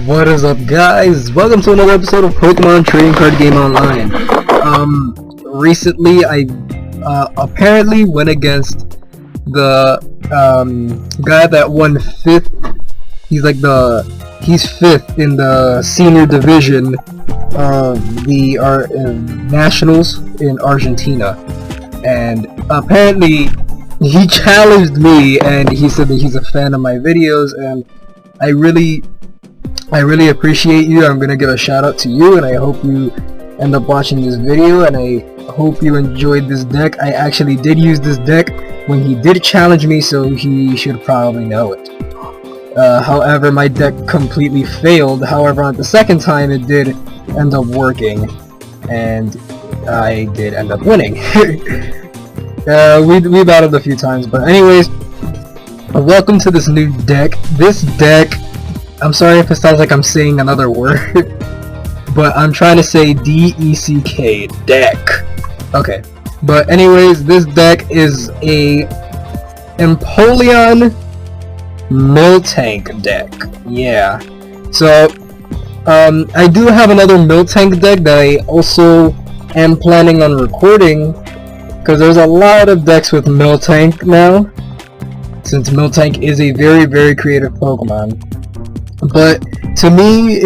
What is up, guys? Welcome to another episode of Pokemon Trading Card Game Online. Recently I apparently went against the guy that won 5th. He's he's 5th in the senior division of the nationals in Argentina, and apparently he challenged me and he said that he's a fan of my videos, and I really appreciate you. I'm gonna give a shout out to you, and I hope you end up watching this video, and I hope you enjoyed this deck. I actually did use this deck when he did challenge me, so he should probably know it. However, my deck completely failed. However, on the second time it did end up working, and I did end up winning. We battled a few times, but anyways, welcome to this new deck. This deck, I'm sorry if it sounds like I'm saying another word, but I'm trying to say D-E-C-K, deck. Okay, but anyways, this deck is a Empoleon Miltank deck. Yeah, so I do have another Miltank deck that I also am planning on recording, because there's a lot of decks with Miltank now, since Miltank is a very creative Pokemon. But to me,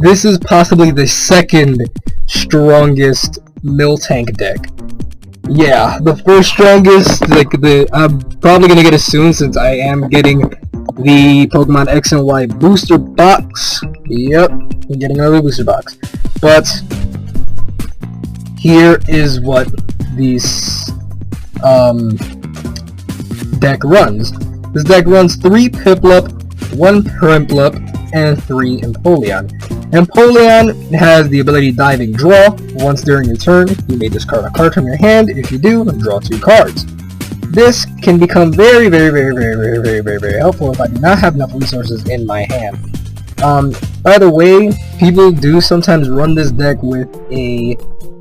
this is possibly the second strongest Miltank deck. Yeah, the first strongest, I'm probably gonna get it soon, since I am getting the Pokemon X and Y booster box. Yep, I'm getting another booster box. But here is what this deck runs. This deck runs 3 Piplup, 1 Prinplup, and 3 Empoleon. Empoleon has the ability Diving Draw. Once during your turn, you may discard a card from your hand. If you do, draw 2 cards. This can become very helpful if I do not have enough resources in my hand. By the way, people do sometimes run this deck with a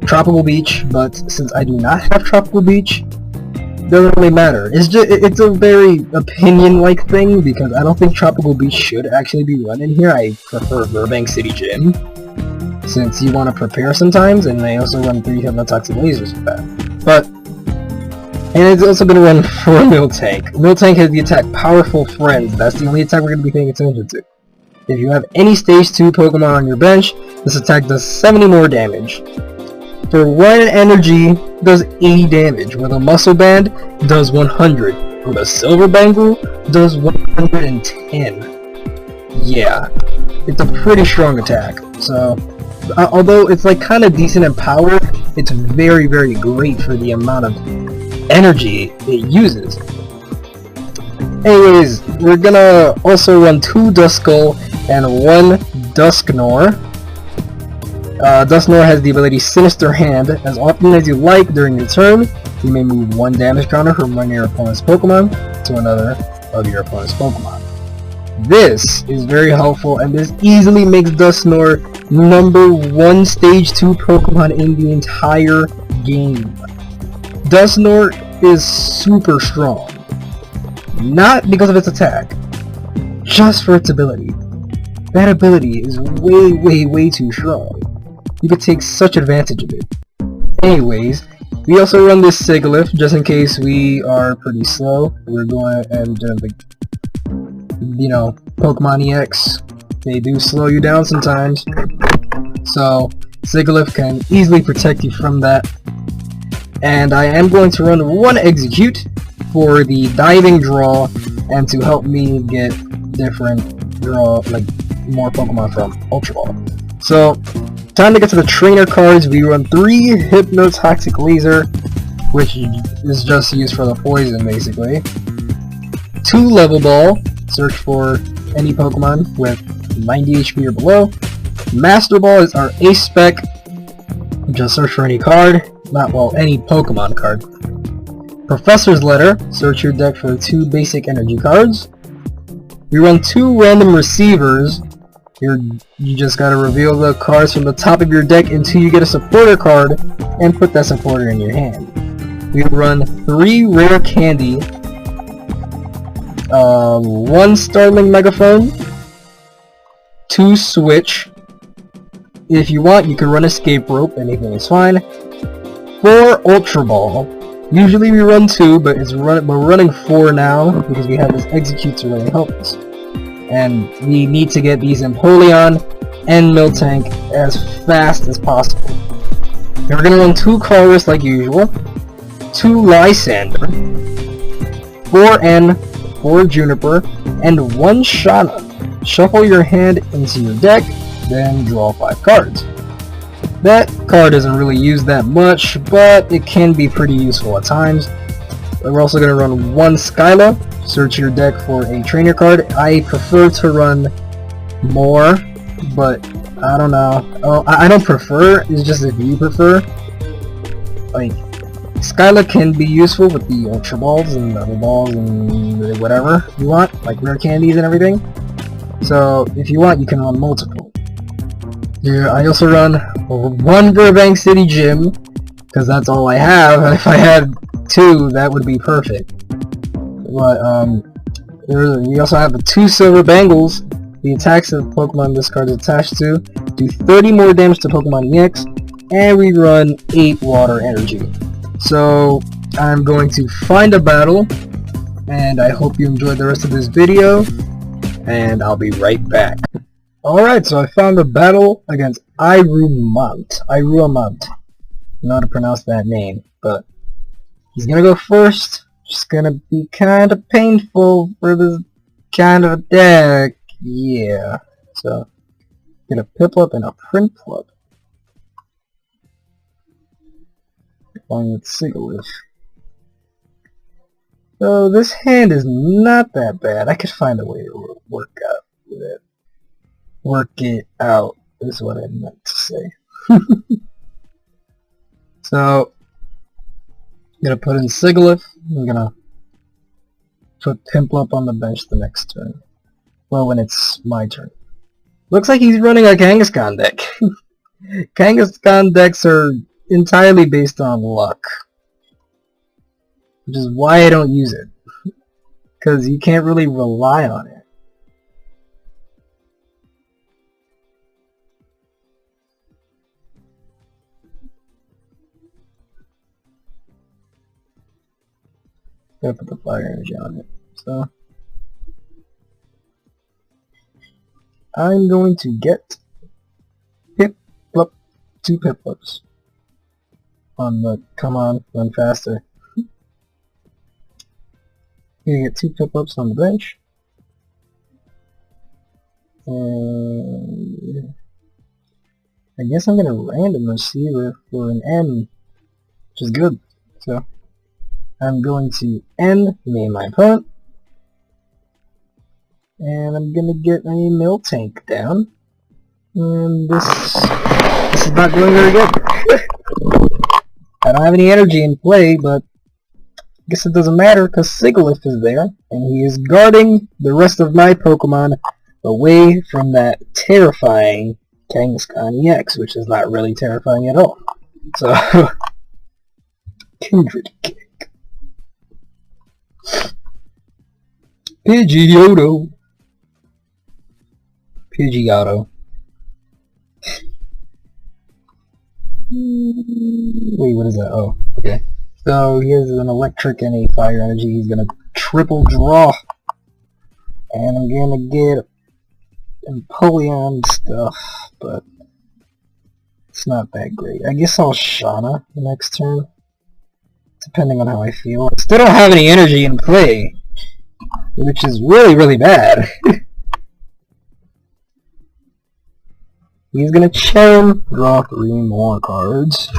Tropical Beach, but since I do not have Tropical Beach, it doesn't really matter. It's a very opinion-like thing, because I don't think Tropical Beach should actually be run in here. I prefer Virbank Gym, since you want to prepare sometimes, and I also run 3 Hypnotoxic Lasers with that. And it's also going to run 4 Miltank. Miltank has the attack Powerful Friends. That's the only attack we're going to be paying attention to. If you have any Stage 2 Pokemon on your bench, this attack does 70 more damage. For 1 energy, does 80 damage. With a Muscle Band, does 100. With a Silver Bangle, does 110. Yeah, it's a pretty strong attack. So, although it's kind of decent in power, it's very great for the amount of energy it uses. Anyways, we're gonna also run 2 Duskull and 1 Dusknoir. Dusknoir has the ability Sinister Hand. As often as you like during your turn, you may move 1 damage counter from one of your opponent's Pokemon to another of your opponent's Pokemon. This is very helpful, and this easily makes Dusknoir #1 Stage 2 Pokemon in the entire game. Dusknoir is super strong. Not because of its attack, just for its ability. That ability is way too strong. You could take such advantage of it. Anyways, we also run this Sigilyph just in case we are pretty slow. We're going and Pokemon EX, they do slow you down sometimes. So Sigilyph can easily protect you from that. And I am going to run 1 Execute for the Diving Draw, and to help me get different draw, more Pokemon from Ultra Ball. So, time to get to the trainer cards. We run 3 Hypnotoxic Laser, which is just used for the poison, basically. 2 Level Ball, search for any Pokemon with 90 HP or below. Master Ball is our Ace spec, just search for any card. Any Pokemon card. Professor's Letter, search your deck for 2 basic energy cards. We run 2 Random Receivers. You just gotta reveal the cards from the top of your deck until you get a supporter card, and put that supporter in your hand. We run 3 Rare Candy, 1 Starling Megaphone, 2 switch. If you want, you can run escape rope, anything is fine. 4 ultra ball. Usually we run 2, but we're running 4 now because we have this execute to really help us. And we need to get these Empoleon and Miltank as fast as possible. We're gonna run 2 Colress like usual, 2 Lysander, 4 N, 4 Juniper, and 1 Shauna. Shuffle your hand into your deck, then draw 5 cards. That card isn't really used that much, but it can be pretty useful at times. We're also going to run 1 Skyla. Search your deck for a trainer card. I prefer to run more, but I don't know. Oh, I don't prefer, it's just if you prefer. Like, Skyla can be useful with the Ultra Balls and the other balls and whatever you want, like rare candies and everything. So, if you want, you can run multiple. Yeah, I also run 1 Virbank City Gym, because that's all I have, and if I had 2, that would be perfect. But, we also have the 2 Silver Bangles. The attacks of Pokemon this card is attached to do 30 more damage to Pokemon EX, and we run 8 Water Energy. So, I'm going to find a battle, and I hope you enjoyed the rest of this video, and I'll be right back. Alright, so I found a battle against Irumont. I don't know how to pronounce that name, but he's gonna go first. Just gonna be kind of painful for this kind of deck. Yeah, so get a Piplup and a Prinplup. Along with Sigalith. So this hand is not that bad. I could find a way to work out with it. Work it out is what I meant to say. So I'm gonna put in Sigalith. I'm gonna put Piplup on the bench the next turn. Well, when it's my turn. Looks like he's running a Kangaskhan deck. Kangaskhan decks are entirely based on luck. Which is why I don't use it. Because you can't really rely on it. Gotta put the fire energy on it. So I'm going to get Piplup, 2 Piplups. On the, come on, run faster. Gonna get 2 Piplups on the bench. And I guess I'm gonna random receiver for an N, which is good. So I'm going to end me my opponent, and I'm gonna get a Miltank down, and this is not going very good. I don't have any energy in play, but I guess it doesn't matter because Sigalith is there, and he is guarding the rest of my Pokemon away from that terrifying Kangaskhan EX, which is not really terrifying at all. So, Kindred Kick. Pidgeotto. Wait, what is that? Oh, okay. So he has an electric and a fire energy. He's gonna triple draw. And I'm gonna get Empoleon stuff, but it's not that great. I guess I'll Shauna the next turn, depending on how I feel. I still don't have any energy in play, which is really, really bad. He's gonna Charm, draw 3 more cards.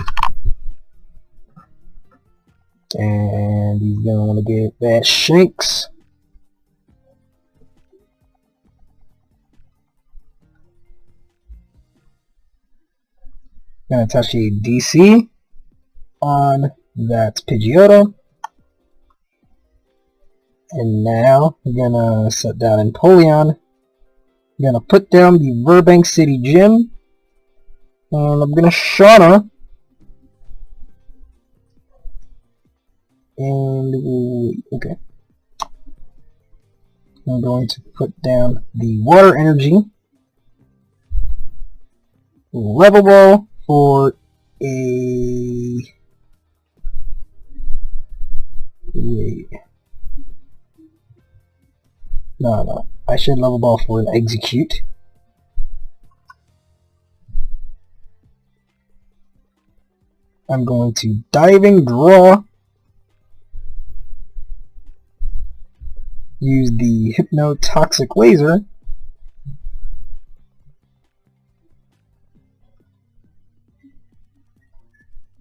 And he's gonna want to get that Shanks. Gonna attach a DC on that Pidgeotto. And now I'm gonna set down Empoleon. I'm gonna put down the Virbank City Gym, and I'm gonna Shauna, and okay, I'm going to put down the Water Energy, level ball for a... Wait. No. I should level ball for an execute. I'm going to diving draw. Use the hypnotoxic laser.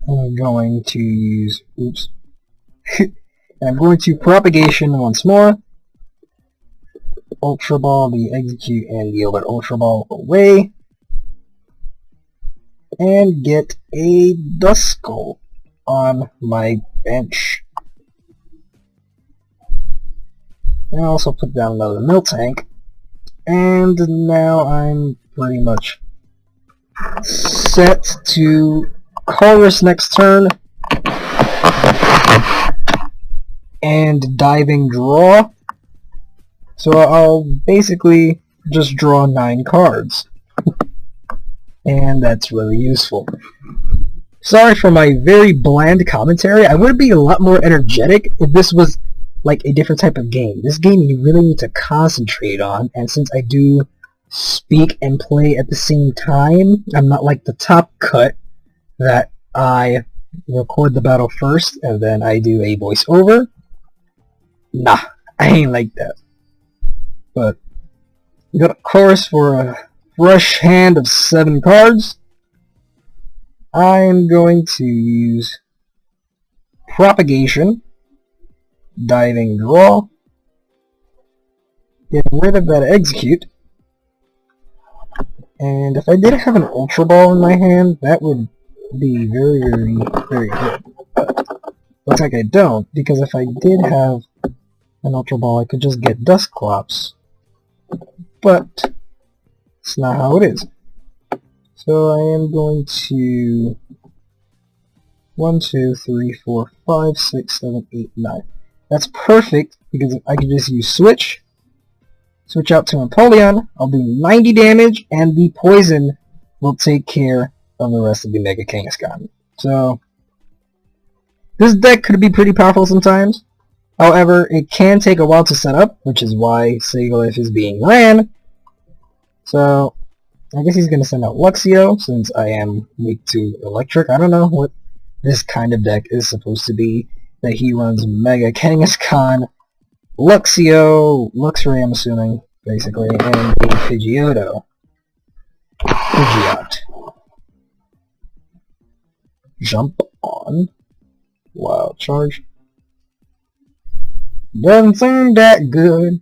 I'm going to use, oops. I'm going to propagation once more. Ultra Ball, the execute, and the other Ultra Ball away. And get a Dusclops on my bench. And also put down another Miltank. And now I'm pretty much set to Chorus next turn. And diving draw. So I'll basically just draw 9 cards. And that's really useful. Sorry for my very bland commentary. I would be a lot more energetic if this was like a different type of game. This game you really need to concentrate on, and since I do speak and play at the same time, I'm not like the Top Cut that I record the battle first and then I do a voiceover. Nah, I ain't like that. But we got a chorus for a fresh hand of 7 cards. I'm going to use propagation, diving draw, get rid of that execute, and if I did have an Ultra Ball in my hand, that would be very, very, very good. But looks like I don't, because if I did have an Ultra Ball, I could just get Dusclops. But it's not how it is. So I am going to 1, 2, 3, 4, 5, 6, 7, 8, 9. That's perfect because I can just use switch out to Empoleon. I'll do 90 damage, and the poison will take care of the rest of the Mega Kangaskhan. So this deck could be pretty powerful sometimes. However, it can take a while to set up, which is why Sagalith is being ran. So I guess he's going to send out Luxio, since I am weak to Electric. I don't know what this kind of deck is supposed to be. That he runs Mega Kangaskhan, Luxio, Luxray I'm assuming, basically, and a Pidgeotto. Pidgeot. Jump on. Wild Charge. Doesn't seem that good.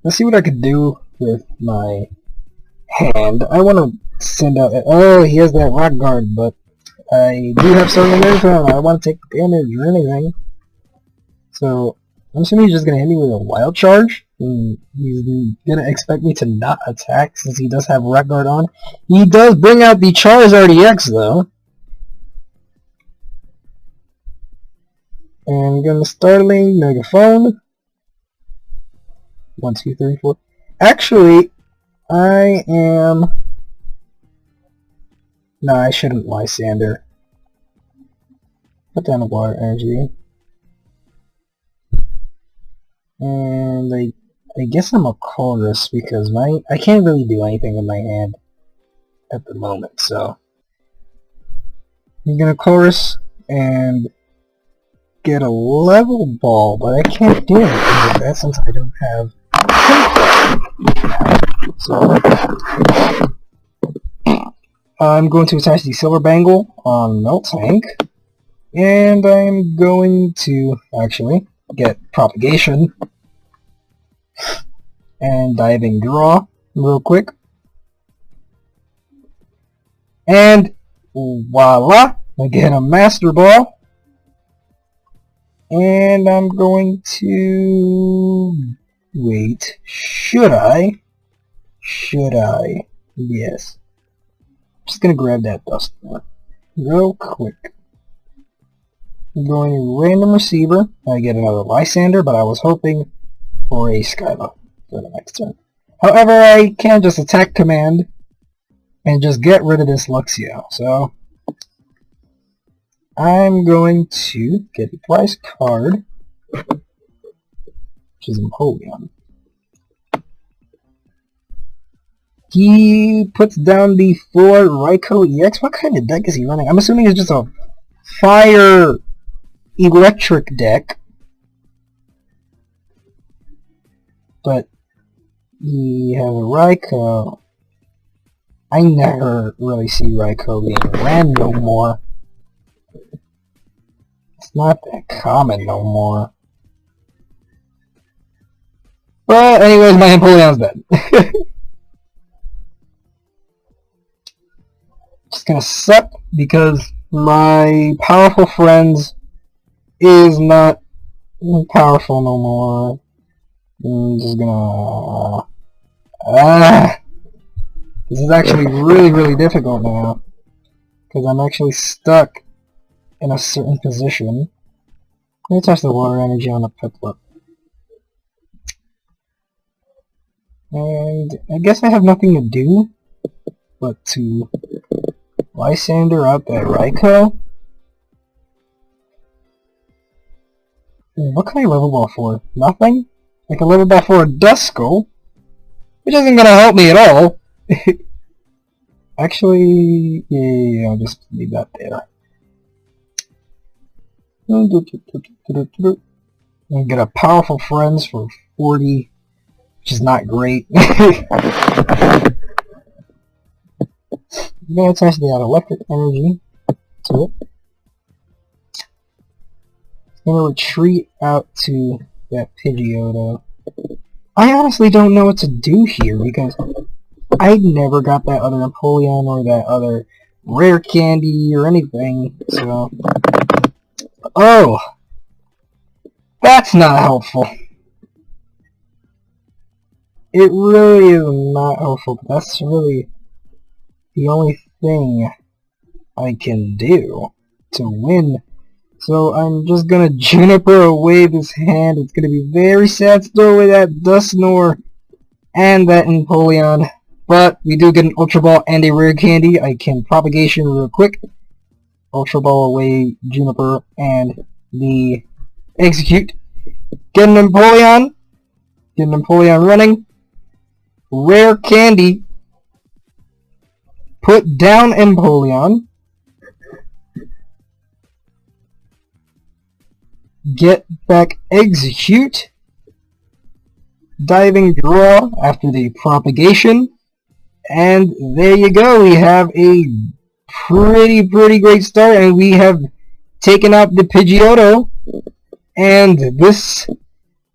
Let's see what I could do with my hand. I want to send out... Oh, he has that Rock Guard, but I do have something there for him. I don't want to take damage or anything. So, I'm assuming he's just going to hit me with a Wild Charge. He's going to expect me to not attack since he does have Rock Guard on. He does bring out the Charizard EX, though. And I'm going to Starling, Megaphone. 1, 2, 3, 4. Actually, I am... No, I shouldn't Lysander. Put down a Water Energy. And I guess I'm a Chorus because I can't really do anything with my hand at the moment, so I'm gonna Chorus and get a level ball, but I can't do anything with that since I don't have so I'm going to attach the Silver Bangle on Miltank, and I'm going to actually get propagation and diving draw real quick, and voila, I get a Master Ball. And I'm going to... Wait, should I? Should I? Yes. I'm just gonna grab that dust real quick. I'm going to random receiver. I get another Lysander, but I was hoping for a Skyla for the next turn. However, I can't just attack command and just get rid of this Luxio. So I'm going to get a prize card, which is Empoleon. He puts down the 4 Raikou EX. What kind of deck is he running? I'm assuming it's just a fire electric deck. But he has a Raikou. I never really see Raikou being ran no more. It's not that common no more. But anyways, my Empoleon's dead. Just gonna suck because my powerful friends is not powerful no more. I'm just gonna... This is actually really difficult now, because I'm actually stuck in a certain position. Let me touch the water energy on the Piplup. And I guess I have nothing to do but to Lysander out that Raikou. What can I level ball for? Nothing? I can level ball for a Dusclops, which isn't gonna help me at all. Actually, yeah, I'll just leave that there. And get a powerful friends for 40, which is not great. I'm gonna attach the electric energy to it. I'm gonna retreat out to that Pidgeotto. I honestly don't know what to do here because I never got that other Empoleon or that other rare candy or anything, so... Oh! That's not helpful. It really is not helpful, but that's really the only thing I can do to win. So I'm just gonna Juniper away this hand. It's gonna be very sad to throw away that Dusknoir and that Empoleon. But we do get an Ultra Ball and a rare candy. I can propagation real quick. Ultra Ball away Juniper and the execute. Get an Empoleon. Get an Empoleon running. Rare candy. Put down Empoleon. Get back execute. Diving draw after the propagation. And there you go. We have a pretty great start, and we have taken out the Pidgeotto. And this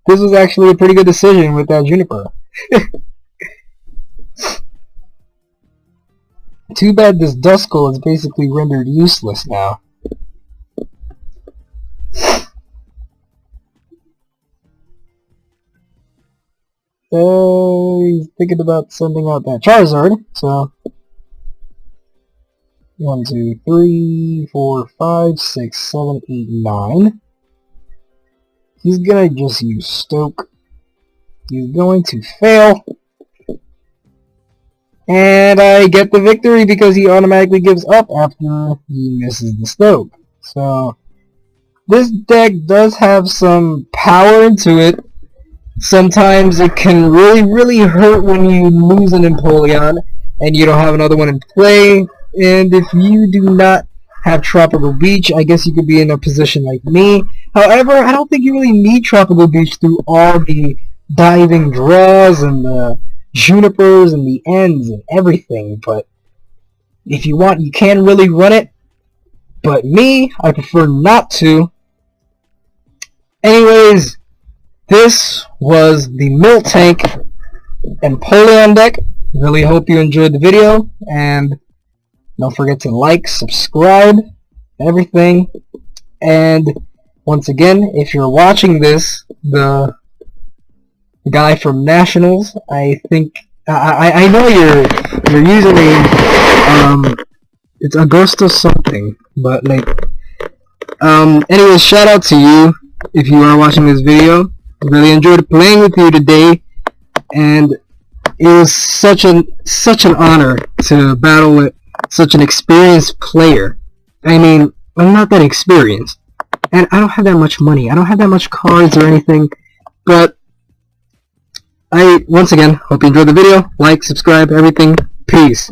was actually a pretty good decision with that Juniper. Too bad this Duskull is basically rendered useless now. He's thinking about sending out that Charizard, so 1, 2, 3, 4, 5, 6, 7, 8, 9. He's gonna just use Stoke. He's going to fail. And I get the victory because he automatically gives up after he misses the Stoke. So this deck does have some power into it. Sometimes it can really hurt when you lose an Empoleon and you don't have another one in play. And if you do not have Tropical Beach, I guess you could be in a position like me. However, I don't think you really need Tropical Beach through all the diving draws and the Junipers and the ends and everything. But if you want, you can really run it. But me, I prefer not to. Anyways, this was the Miltank Empoleon deck. Really hope you enjoyed the video, and don't forget to like, subscribe, everything. And once again, if you're watching this, the guy from Nationals, I think I know your username. It's Augusto something, but like Anyways, shout out to you if you are watching this video. I really enjoyed playing with you today, and it was such an honor to battle with such an experienced player. I mean, I'm not that experienced, and I don't have that much money. I don't have that much cards or anything, but I, once again, hope you enjoyed the video. Like, subscribe, everything. Peace.